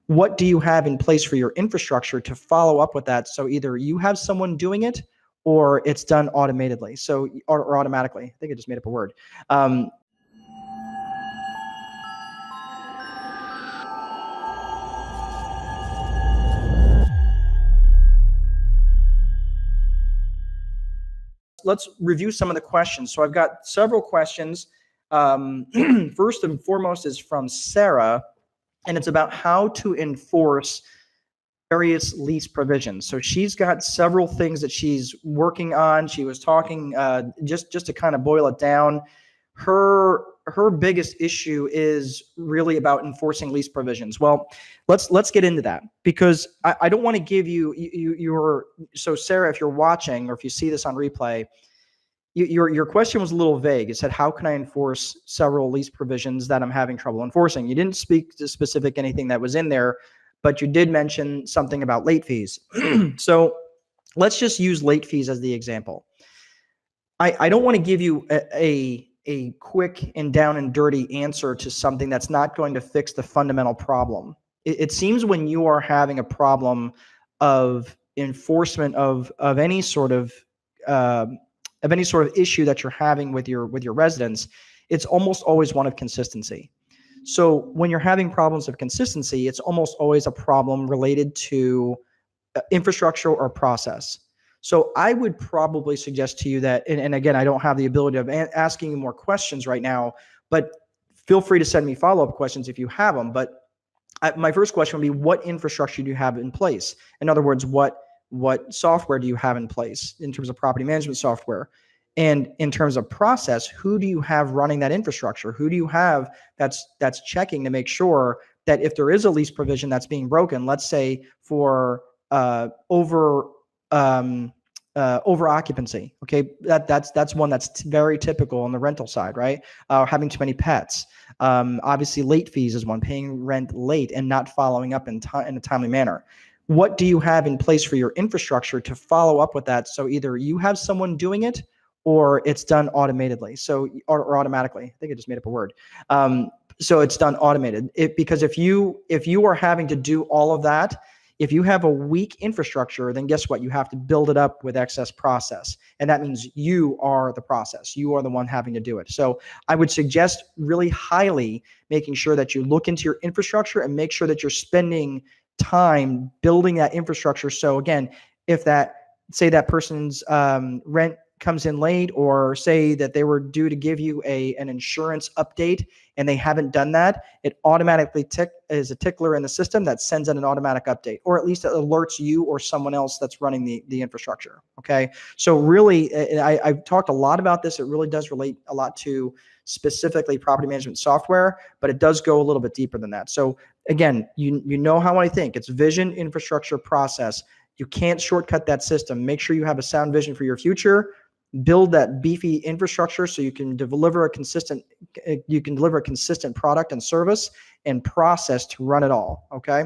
what do you have in place for your infrastructure to follow up with that? So either you have someone doing it or it's done automatically. Or automatically. I think I just made up a word. Let's review some of the questions. So I've got several questions. First and foremost is from Sarah, and it's about how to enforce various lease provisions. So she's got several things that she's working on. She was talking, just to kind of boil it down, her biggest issue is really about enforcing lease provisions. Well, let's get into that, because I don't want to give so Sarah, if you're watching or if you see this on replay, your question was a little vague. It said, how can I enforce several lease provisions that I'm having trouble enforcing? You didn't speak to specific anything that was in there, but you did mention something about late fees. So let's just use late fees as the example. I don't want to give you a quick and down and dirty answer to something that's not going to fix the fundamental problem. It seems when you are having a problem of enforcement of any sort of issue that you're having with your residents, it's almost always one of consistency. So when you're having problems of consistency, it's almost always a problem related to infrastructure or process. So I would probably suggest to you that, and again, I don't have the ability of asking you more questions right now, but feel free to send me follow-up questions if you have them. But my first question would be, what infrastructure do you have in place? In other words, what software do you have in place in terms of property management software? And in terms of process, who do you have running that infrastructure? Who do you have that's checking to make sure that if there is a lease provision that's being broken, let's say for over occupancy, okay, that's one that's very typical on the rental side, right? Having too many pets. Obviously, late fees is one, paying rent late and not following up in a timely manner. What do you have in place for your infrastructure to follow up with that? So either you have someone doing it or it's done automatically. Or automatically. I think I just made up a word. So it's done automated. Because if you are having to do all of that, if you have a weak infrastructure, then guess what? You have to build it up with excess process. And that means you are the process. You are the one having to do it. So I would suggest really highly making sure that you look into your infrastructure and make sure that you're spending time building that infrastructure. So again, if say that person's rent comes in late, or say that they were due to give you an insurance update and they haven't done that, it automatically is a tickler in the system that sends in an automatic update, or at least it alerts you or someone else that's running the infrastructure. Okay. So really, I've talked a lot about this. It really does relate a lot to specifically property management software, but it does go a little bit deeper than that. So again, you know how I think. It's vision, infrastructure, process. You can't shortcut that system. Make sure you have a sound vision for your future. Build that beefy infrastructure so you can deliver a consistent product and service and process to run it all. Okay.